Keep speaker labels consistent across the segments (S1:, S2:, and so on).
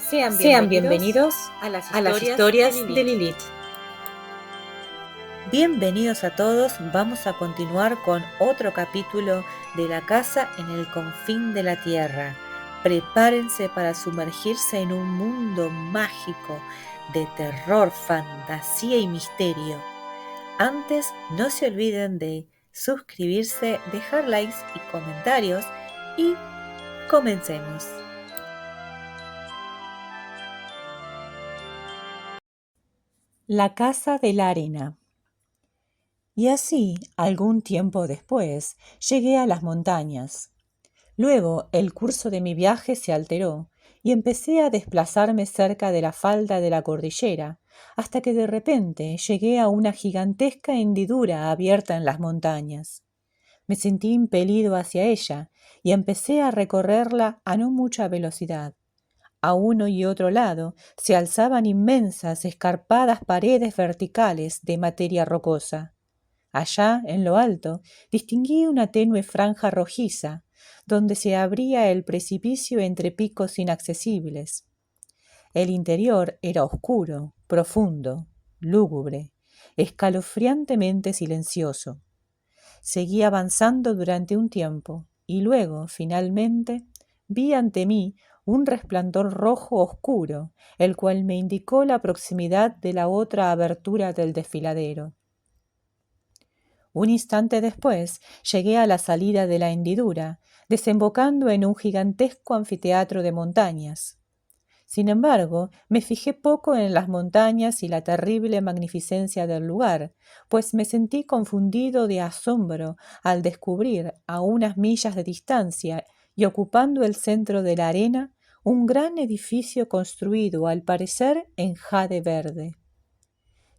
S1: Sean bienvenidos a las historias de Lilith.
S2: Bienvenidos a todos, vamos a continuar con otro capítulo de La casa en el confín de la tierra. Prepárense para sumergirse en un mundo mágico de terror, fantasía y misterio. Antes, no se olviden de suscribirse, dejar likes y comentarios y comencemos. La casa de la arena. Y así, algún tiempo después, llegué a las montañas. Luego, el curso de mi viaje se alteró y empecé a desplazarme cerca de la falda de la cordillera, hasta que de repente llegué a una gigantesca hendidura abierta en las montañas. Me sentí impelido hacia ella y empecé a recorrerla a no mucha velocidad. A uno y otro lado se alzaban inmensas, escarpadas paredes verticales de materia rocosa. Allá, en lo alto, distinguí una tenue franja rojiza, donde se abría el precipicio entre picos inaccesibles. El interior era oscuro, profundo, lúgubre, escalofriantemente silencioso. Seguí avanzando durante un tiempo y luego, finalmente, vi ante mí un resplandor rojo oscuro, el cual me indicó la proximidad de la otra abertura del desfiladero. Un instante después llegué a la salida de la hendidura, desembocando en un gigantesco anfiteatro de montañas. Sin embargo, me fijé poco en las montañas y la terrible magnificencia del lugar, pues me sentí confundido de asombro al descubrir, a unas millas de distancia y ocupando el centro de la arena, un gran edificio construido al parecer en jade verde.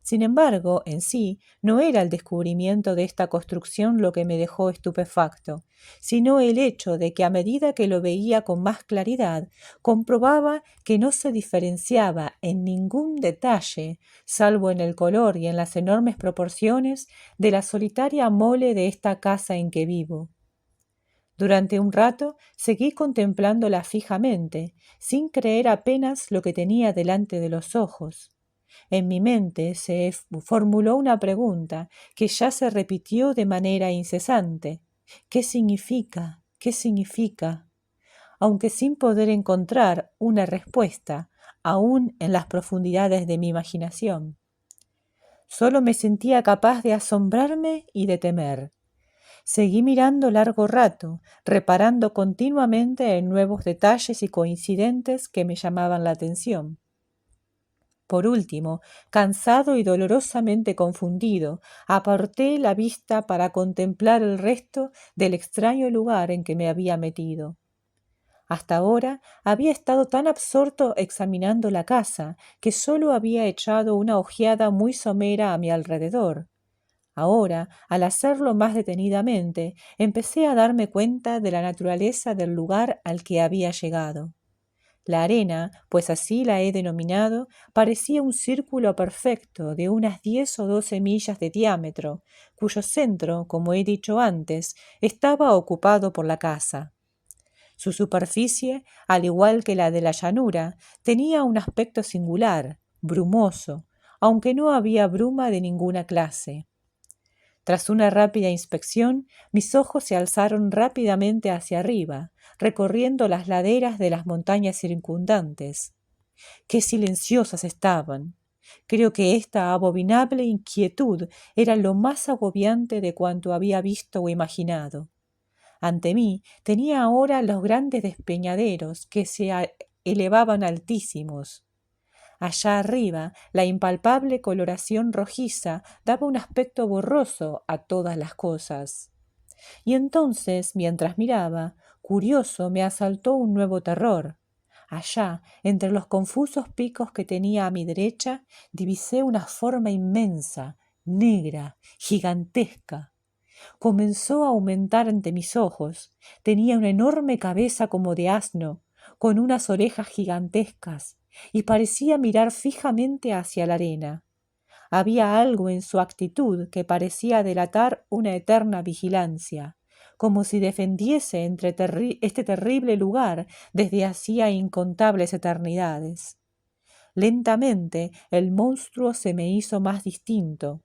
S2: Sin embargo, en sí, no era el descubrimiento de esta construcción lo que me dejó estupefacto, sino el hecho de que a medida que lo veía con más claridad, comprobaba que no se diferenciaba en ningún detalle, salvo en el color y en las enormes proporciones, de la solitaria mole de esta casa en que vivo. Durante un rato seguí contemplándola fijamente, sin creer apenas lo que tenía delante de los ojos. En mi mente se formuló una pregunta que ya se repitió de manera incesante. ¿Qué significa? ¿Qué significa? Aunque sin poder encontrar una respuesta, aún en las profundidades de mi imaginación. Solo me sentía capaz de asombrarme y de temer. Seguí mirando largo rato, reparando continuamente en nuevos detalles y coincidentes que me llamaban la atención. Por último, cansado y dolorosamente confundido, aparté la vista para contemplar el resto del extraño lugar en que me había metido. Hasta ahora había estado tan absorto examinando la casa que sólo había echado una ojeada muy somera a mi alrededor. Ahora, al hacerlo más detenidamente, empecé a darme cuenta de la naturaleza del lugar al que había llegado. La arena, pues así la he denominado, parecía un círculo perfecto de unas 10 o 12 millas de diámetro, cuyo centro, como he dicho antes, estaba ocupado por la casa. Su superficie, al igual que la de la llanura, tenía un aspecto singular, brumoso, aunque no había bruma de ninguna clase. Tras una rápida inspección, mis ojos se alzaron rápidamente hacia arriba, recorriendo las laderas de las montañas circundantes. ¡Qué silenciosas estaban! Creo que esta abominable inquietud era lo más agobiante de cuanto había visto o imaginado. Ante mí tenía ahora los grandes despeñaderos que se elevaban altísimos. Allá arriba, la impalpable coloración rojiza daba un aspecto borroso a todas las cosas. Y entonces, mientras miraba, curioso, me asaltó un nuevo terror. Allá, entre los confusos picos que tenía a mi derecha, divisé una forma inmensa, negra, gigantesca. Comenzó a aumentar ante mis ojos. Tenía una enorme cabeza como de asno, con unas orejas gigantescas, y parecía mirar fijamente hacia la arena. Había algo en su actitud que parecía delatar una eterna vigilancia, como si defendiese este terrible lugar desde hacía incontables eternidades. Lentamente el monstruo se me hizo más distinto.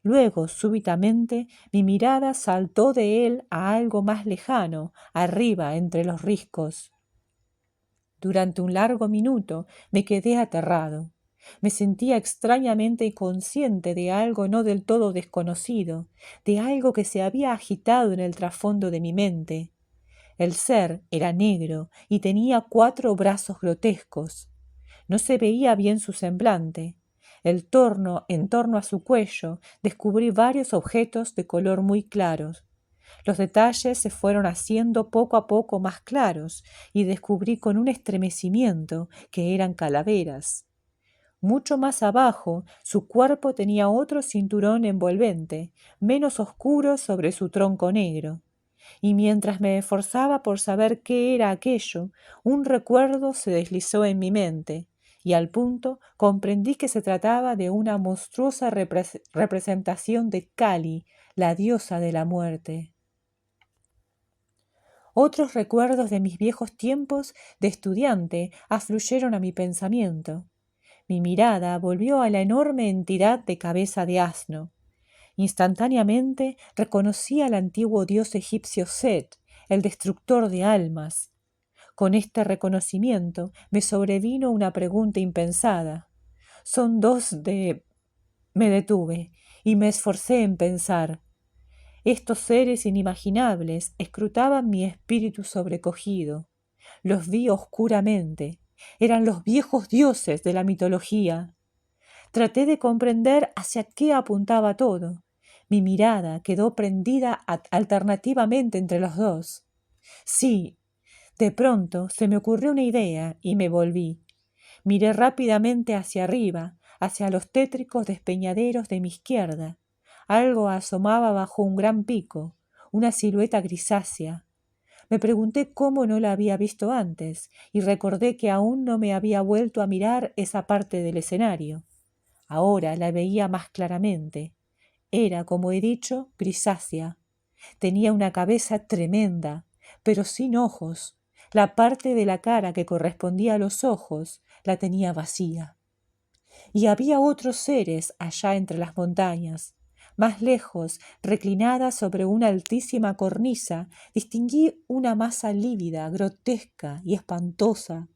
S2: Luego, súbitamente, mi mirada saltó de él a algo más lejano, arriba, entre los riscos. Durante un largo minuto me quedé aterrado. Me sentía extrañamente consciente de algo no del todo desconocido, de algo que se había agitado en el trasfondo de mi mente. El ser era negro y tenía 4 brazos grotescos. No se veía bien su semblante. En torno a su cuello descubrí varios objetos de color muy claros. Los detalles se fueron haciendo poco a poco más claros y descubrí con un estremecimiento que eran calaveras. Mucho más abajo, su cuerpo tenía otro cinturón envolvente, menos oscuro sobre su tronco negro. Y mientras me esforzaba por saber qué era aquello, un recuerdo se deslizó en mi mente, y al punto comprendí que se trataba de una monstruosa representación de Kali, la diosa de la muerte. Otros recuerdos de mis viejos tiempos de estudiante afluyeron a mi pensamiento. Mi mirada volvió a la enorme entidad de cabeza de asno. Instantáneamente reconocí al antiguo dios egipcio Set, el destructor de almas. Con este reconocimiento me sobrevino una pregunta impensada. Son dos de... Me detuve y me esforcé en pensar. Estos seres inimaginables escrutaban mi espíritu sobrecogido. Los vi oscuramente. Eran los viejos dioses de la mitología. Traté de comprender hacia qué apuntaba todo. Mi mirada quedó prendida alternativamente entre los dos. Sí, de pronto se me ocurrió una idea y me volví. Miré rápidamente hacia arriba, hacia los tétricos despeñaderos de mi izquierda. Algo asomaba bajo un gran pico, una silueta grisácea. Me pregunté cómo no la había visto antes y recordé que aún no me había vuelto a mirar esa parte del escenario. Ahora la veía más claramente. Era, como he dicho, grisácea. Tenía una cabeza tremenda, pero sin ojos. La parte de la cara que correspondía a los ojos la tenía vacía. Y había otros seres allá entre las montañas. Más lejos, reclinada sobre una altísima cornisa, distinguí una masa lívida, grotesca y espantosa.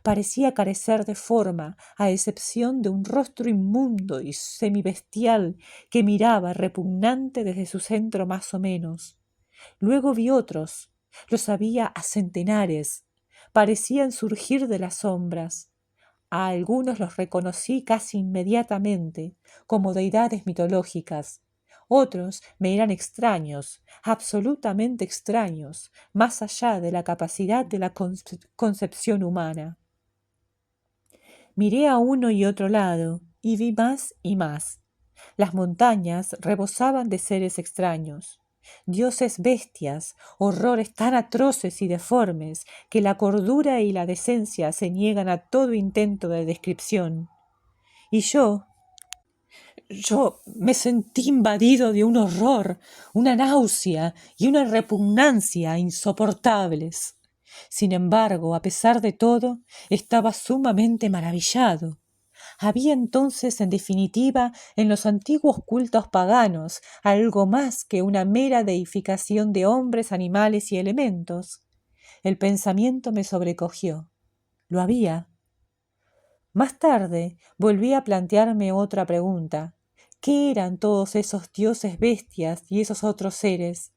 S2: Parecía carecer de forma, a excepción de un rostro inmundo y semibestial que miraba repugnante desde su centro más o menos. Luego vi otros, los había a centenares, parecían surgir de las sombras. A algunos los reconocí casi inmediatamente, como deidades mitológicas. Otros me eran extraños, absolutamente extraños, más allá de la capacidad de la concepción humana. Miré a uno y otro lado, y vi más y más. Las montañas rebosaban de seres extraños. Dioses bestias, horrores tan atroces y deformes que la cordura y la decencia se niegan a todo intento de descripción. Y yo me sentí invadido de un horror, una náusea y una repugnancia insoportables. Sin embargo, a pesar de todo, estaba sumamente maravillado. Había entonces, en definitiva, en los antiguos cultos paganos, algo más que una mera deificación de hombres, animales y elementos. El pensamiento me sobrecogió. Lo había. Más tarde volví a plantearme otra pregunta. ¿Qué eran todos esos dioses bestias y esos otros seres?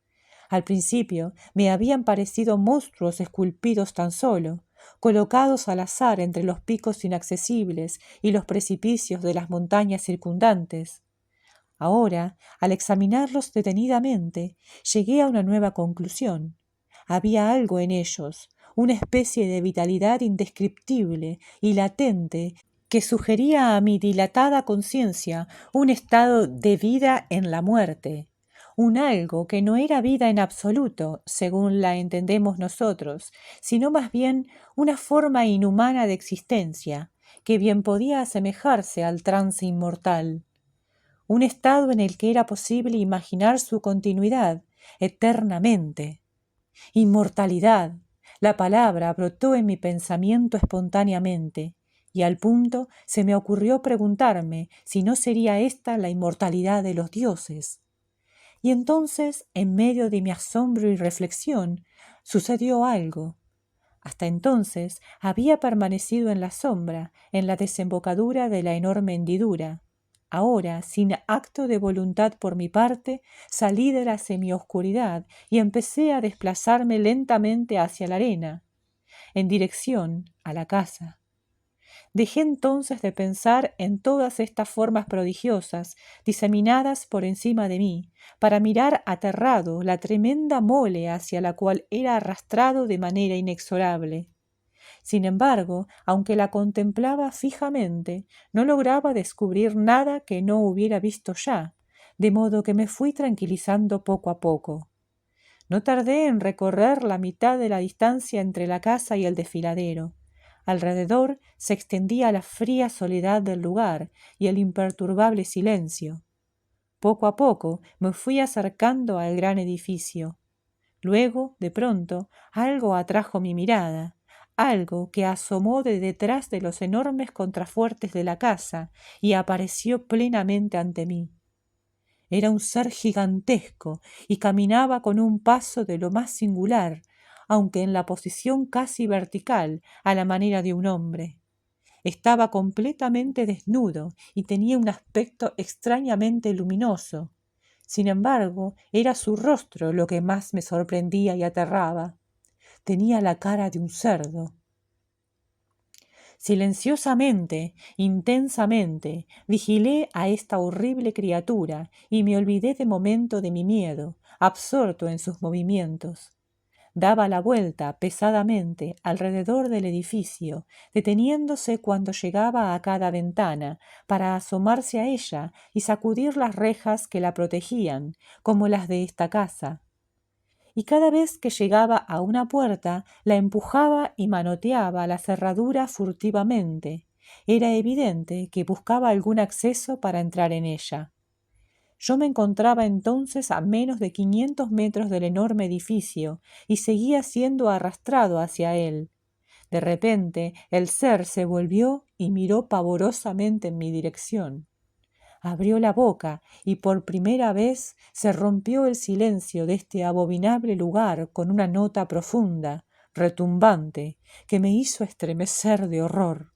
S2: Al principio me habían parecido monstruos esculpidos tan solo, colocados al azar entre los picos inaccesibles y los precipicios de las montañas circundantes. Ahora, al examinarlos detenidamente, llegué a una nueva conclusión. Había algo en ellos, una especie de vitalidad indescriptible y latente que sugería a mi dilatada conciencia un estado de vida en la muerte, un algo que no era vida en absoluto, según la entendemos nosotros, sino más bien una forma inhumana de existencia, que bien podía asemejarse al trance inmortal. Un estado en el que era posible imaginar su continuidad eternamente. Inmortalidad. La palabra brotó en mi pensamiento espontáneamente, y al punto se me ocurrió preguntarme si no sería esta la inmortalidad de los dioses. Y entonces, en medio de mi asombro y reflexión, sucedió algo. Hasta entonces había permanecido en la sombra, en la desembocadura de la enorme hendidura. Ahora, sin acto de voluntad por mi parte, salí de la semioscuridad y empecé a desplazarme lentamente hacia la arena, en dirección a la casa. Dejé entonces de pensar en todas estas formas prodigiosas diseminadas por encima de mí, para mirar aterrado la tremenda mole hacia la cual era arrastrado de manera inexorable. Sin embargo, aunque la contemplaba fijamente, no lograba descubrir nada que no hubiera visto ya, de modo que me fui tranquilizando poco a poco. No tardé en recorrer la mitad de la distancia entre la casa y el desfiladero. Alrededor se extendía la fría soledad del lugar y el imperturbable silencio. Poco a poco me fui acercando al gran edificio. Luego, de pronto, algo atrajo mi mirada, algo que asomó de detrás de los enormes contrafuertes de la casa y apareció plenamente ante mí. Era un ser gigantesco y caminaba con un paso de lo más singular, aunque en la posición casi vertical, a la manera de un hombre. Estaba completamente desnudo y tenía un aspecto extrañamente luminoso. Sin embargo, era su rostro lo que más me sorprendía y aterraba. Tenía la cara de un cerdo. Silenciosamente, intensamente, vigilé a esta horrible criatura y me olvidé de momento de mi miedo, absorto en sus movimientos. Daba la vuelta pesadamente alrededor del edificio, deteniéndose cuando llegaba a cada ventana para asomarse a ella y sacudir las rejas que la protegían, como las de esta casa. Y cada vez que llegaba a una puerta, la empujaba y manoteaba la cerradura furtivamente. Era evidente que buscaba algún acceso para entrar en ella. Yo me encontraba entonces a menos de 500 metros del enorme edificio y seguía siendo arrastrado hacia él. De repente, el ser se volvió y miró pavorosamente en mi dirección. Abrió la boca y por primera vez se rompió el silencio de este abominable lugar con una nota profunda, retumbante, que me hizo estremecer de horror.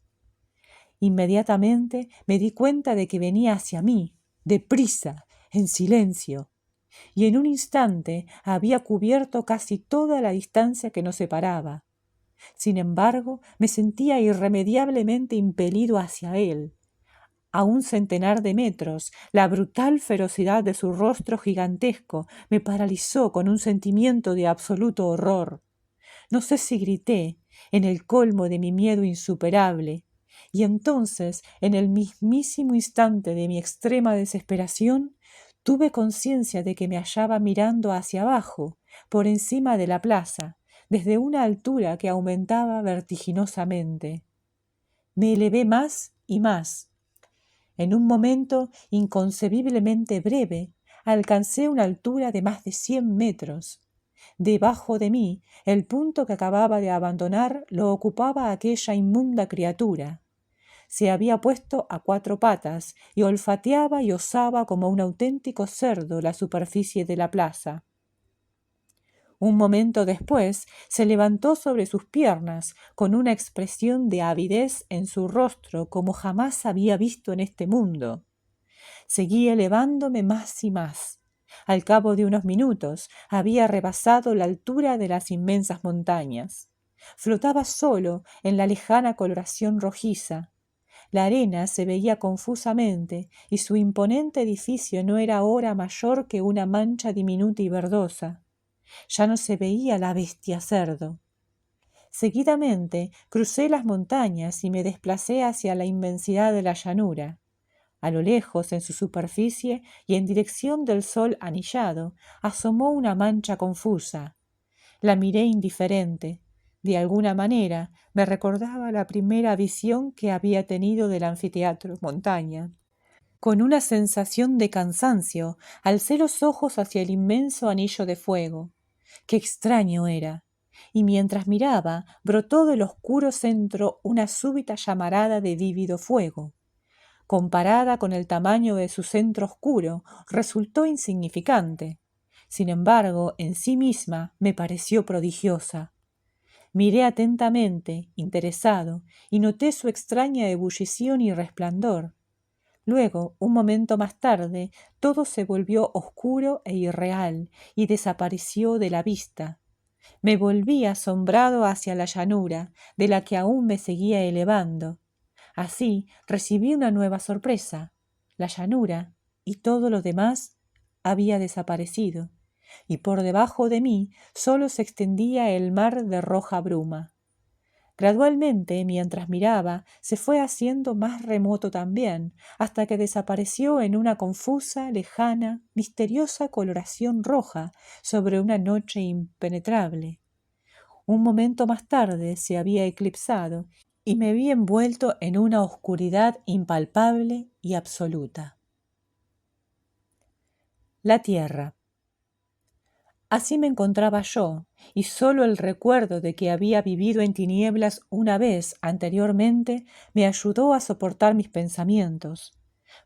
S2: Inmediatamente me di cuenta de que venía hacia mí, deprisa, en silencio, y en un instante había cubierto casi toda la distancia que nos separaba. Sin embargo, me sentía irremediablemente impelido hacia él. A un centenar de metros, la brutal ferocidad de su rostro gigantesco me paralizó con un sentimiento de absoluto horror. No sé si grité, en el colmo de mi miedo insuperable, y entonces, en el mismísimo instante de mi extrema desesperación, tuve conciencia de que me hallaba mirando hacia abajo, por encima de la plaza, desde una altura que aumentaba vertiginosamente. Me elevé más y más. En un momento inconcebiblemente breve, alcancé una altura de más de 100 metros. Debajo de mí, el punto que acababa de abandonar lo ocupaba aquella inmunda criatura. Se había puesto a 4 patas y olfateaba y osaba como un auténtico cerdo la superficie de la plaza. Un momento después se levantó sobre sus piernas con una expresión de avidez en su rostro como jamás había visto en este mundo. Seguí elevándome más y más. Al cabo de unos minutos había rebasado la altura de las inmensas montañas. Flotaba solo en la lejana coloración rojiza. La arena se veía confusamente y su imponente edificio no era ahora mayor que una mancha diminuta y verdosa. Ya no se veía la bestia cerdo. Seguidamente crucé las montañas y me desplacé hacia la inmensidad de la llanura. A lo lejos, en su superficie y en dirección del sol anillado, asomó una mancha confusa. La miré indiferente. De alguna manera me recordaba la primera visión que había tenido del anfiteatro montaña. Con una sensación de cansancio, alcé los ojos hacia el inmenso anillo de fuego. Qué extraño era. Y mientras miraba, brotó del oscuro centro una súbita llamarada de vívido fuego. Comparada con el tamaño de su centro oscuro, resultó insignificante. Sin embargo, en sí misma me pareció prodigiosa. Miré atentamente, interesado, y noté su extraña ebullición y resplandor. Luego, un momento más tarde, todo se volvió oscuro e irreal y desapareció de la vista. Me volví asombrado hacia la llanura, de la que aún me seguía elevando. Así recibí una nueva sorpresa. La llanura y todo lo demás había desaparecido, y por debajo de mí solo se extendía el mar de roja bruma. Gradualmente, mientras miraba, se fue haciendo más remoto también, hasta que desapareció en una confusa, lejana, misteriosa coloración roja sobre una noche impenetrable. Un momento más tarde se había eclipsado y me vi envuelto en una oscuridad impalpable y absoluta. La tierra. Así me encontraba yo, y sólo el recuerdo de que había vivido en tinieblas una vez anteriormente me ayudó a soportar mis pensamientos.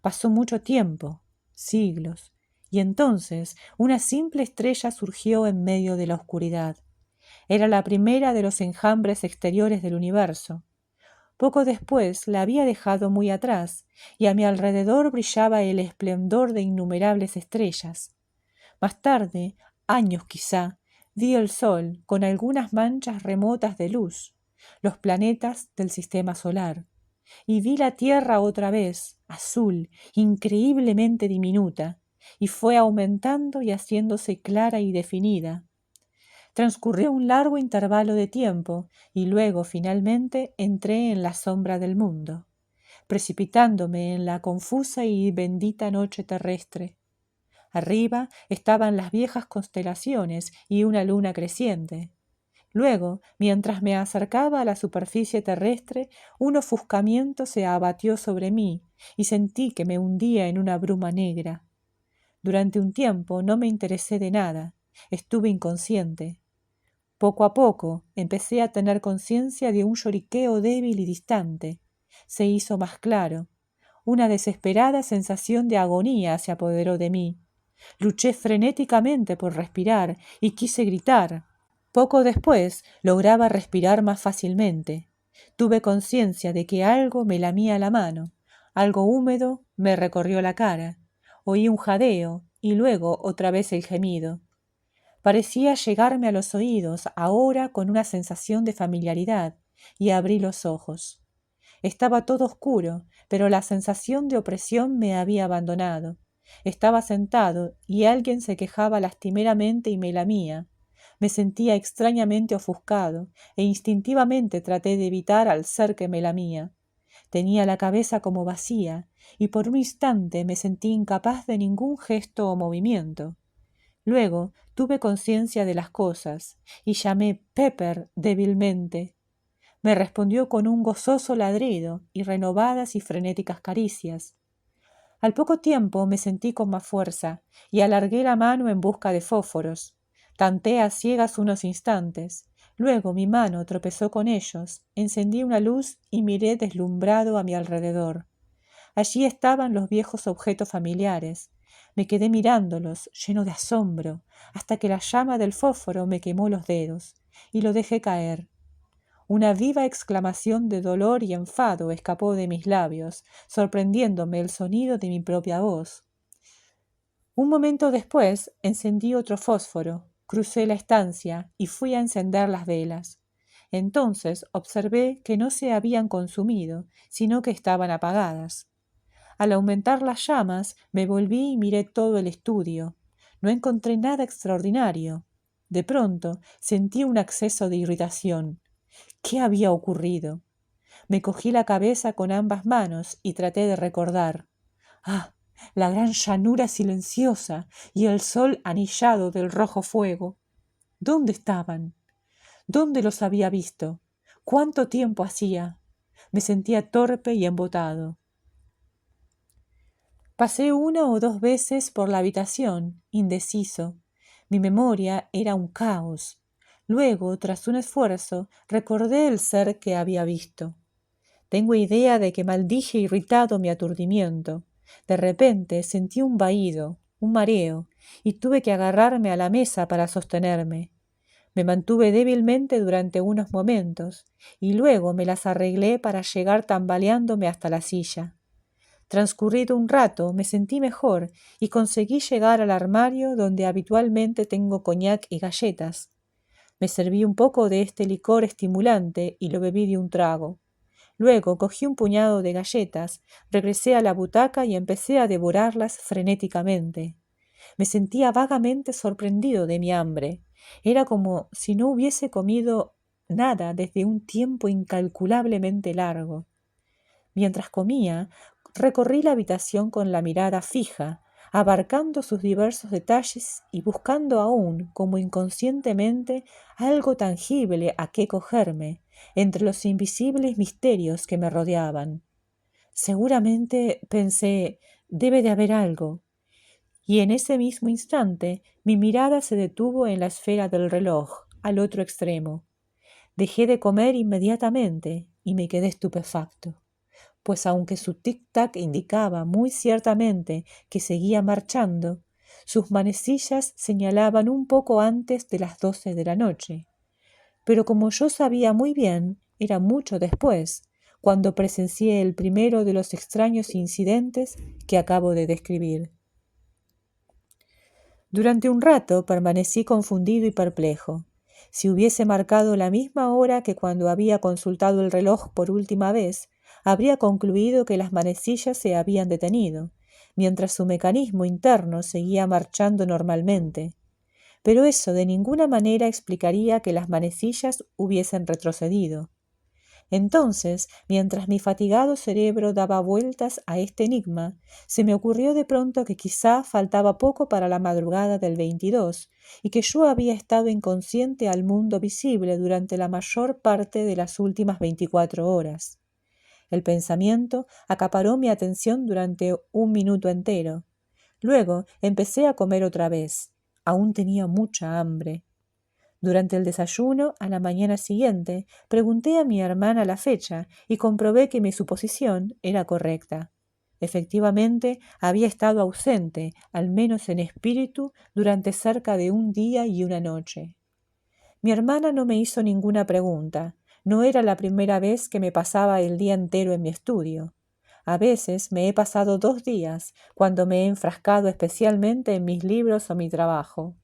S2: Pasó mucho tiempo, siglos, y entonces una simple estrella surgió en medio de la oscuridad. Era la primera de los enjambres exteriores del universo. Poco después la había dejado muy atrás, y a mi alrededor brillaba el esplendor de innumerables estrellas. Más tarde, años quizá, vi el sol con algunas manchas remotas de luz, los planetas del sistema solar, y vi la Tierra otra vez, azul, increíblemente diminuta, y fue aumentando y haciéndose clara y definida. Transcurrió un largo intervalo de tiempo y luego finalmente entré en la sombra del mundo, precipitándome en la confusa y bendita noche terrestre. Arriba estaban las viejas constelaciones y una luna creciente. Luego, mientras me acercaba a la superficie terrestre, un ofuscamiento se abatió sobre mí y sentí que me hundía en una bruma negra. Durante un tiempo no me interesé de nada, estuve inconsciente. Poco a poco empecé a tener conciencia de un lloriqueo débil y distante. Se hizo más claro. Una desesperada sensación de agonía se apoderó de mí. Luché frenéticamente por respirar y quise gritar. Poco después lograba respirar más fácilmente. Tuve conciencia de que algo me lamía la mano. Algo húmedo me recorrió la cara. Oí un jadeo y luego otra vez el gemido. Parecía llegarme a los oídos ahora con una sensación de familiaridad, y abrí los ojos. Estaba todo oscuro, pero la sensación de opresión me había abandonado. Estaba sentado y alguien se quejaba lastimeramente y me lamía. Me sentía extrañamente ofuscado e instintivamente traté de evitar al ser que me lamía. Tenía la cabeza como vacía y por un instante me sentí incapaz de ningún gesto o movimiento. Luego tuve conciencia de las cosas y llamé Pepper débilmente. Me respondió con un gozoso ladrido y renovadas y frenéticas caricias. Al poco tiempo me sentí con más fuerza y alargué la mano en busca de fósforos. Tanteé a ciegas unos instantes. Luego mi mano tropezó con ellos, encendí una luz y miré deslumbrado a mi alrededor. Allí estaban los viejos objetos familiares. Me quedé mirándolos, lleno de asombro, hasta que la llama del fósforo me quemó los dedos, y lo dejé caer. Una viva exclamación de dolor y enfado escapó de mis labios, sorprendiéndome el sonido de mi propia voz. Un momento después encendí otro fósforo, crucé la estancia y fui a encender las velas. Entonces observé que no se habían consumido, sino que estaban apagadas. Al aumentar las llamas, me volví y miré todo el estudio. No encontré nada extraordinario. De pronto sentí un acceso de irritación. ¿Qué había ocurrido? Me cogí la cabeza con ambas manos y traté de recordar. ¡Ah! La gran llanura silenciosa y el sol anillado del rojo fuego. ¿Dónde estaban? ¿Dónde los había visto? ¿Cuánto tiempo hacía? Me sentía torpe y embotado. Pasé una o dos veces por la habitación, indeciso. Mi memoria era un caos. Luego, tras un esfuerzo, recordé el ser que había visto. Tengo idea de que maldije irritado mi aturdimiento. De repente sentí un vahido, un mareo, y tuve que agarrarme a la mesa para sostenerme. Me mantuve débilmente durante unos momentos, y luego me las arreglé para llegar tambaleándome hasta la silla. Transcurrido un rato me sentí mejor y conseguí llegar al armario donde habitualmente tengo coñac y galletas. Me serví un poco de este licor estimulante y lo bebí de un trago. Luego cogí un puñado de galletas, regresé a la butaca y empecé a devorarlas frenéticamente. Me sentía vagamente sorprendido de mi hambre. Era como si no hubiese comido nada desde un tiempo incalculablemente largo. Mientras comía, recorrí la habitación con la mirada fija, abarcando sus diversos detalles y buscando aún, como inconscientemente, algo tangible a qué cogerme, entre los invisibles misterios que me rodeaban. Seguramente, pensé, debe de haber algo. Y en ese mismo instante, mi mirada se detuvo en la esfera del reloj, al otro extremo. Dejé de comer inmediatamente y me quedé estupefacto, pues aunque su tic-tac indicaba muy ciertamente que seguía marchando, sus manecillas señalaban un poco antes de las 12 de la noche. Pero como yo sabía muy bien, era mucho después, cuando presencié el primero de los extraños incidentes que acabo de describir. Durante un rato permanecí confundido y perplejo. Si hubiese marcado la misma hora que cuando había consultado el reloj por última vez, habría concluido que las manecillas se habían detenido, mientras su mecanismo interno seguía marchando normalmente. Pero eso de ninguna manera explicaría que las manecillas hubiesen retrocedido. Entonces, mientras mi fatigado cerebro daba vueltas a este enigma, se me ocurrió de pronto que quizá faltaba poco para la madrugada del 22 y que yo había estado inconsciente al mundo visible durante la mayor parte de las últimas 24 horas. El pensamiento acaparó mi atención durante un minuto entero. Luego empecé a comer otra vez. Aún tenía mucha hambre. Durante el desayuno, a la mañana siguiente, pregunté a mi hermana la fecha y comprobé que mi suposición era correcta. Efectivamente, había estado ausente, al menos en espíritu, durante cerca de un día y una noche. Mi hermana no me hizo ninguna pregunta. No era la primera vez que me pasaba el día entero en mi estudio. A veces me he pasado 2 días, cuando me he enfrascado especialmente en mis libros o mi trabajo.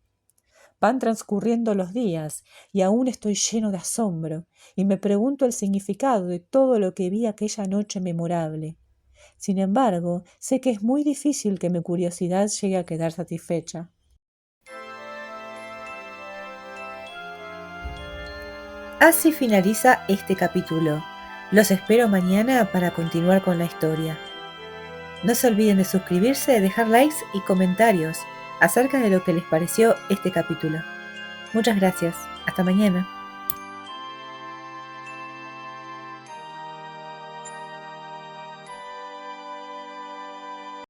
S2: Van transcurriendo los días y aún estoy lleno de asombro y me pregunto el significado de todo lo que vi aquella noche memorable. Sin embargo, sé que es muy difícil que mi curiosidad llegue a quedar satisfecha.
S1: Así finaliza este capítulo. Los espero mañana para continuar con la historia. No se olviden de suscribirse, dejar likes y comentarios acerca de lo que les pareció este capítulo. Muchas gracias. Hasta mañana.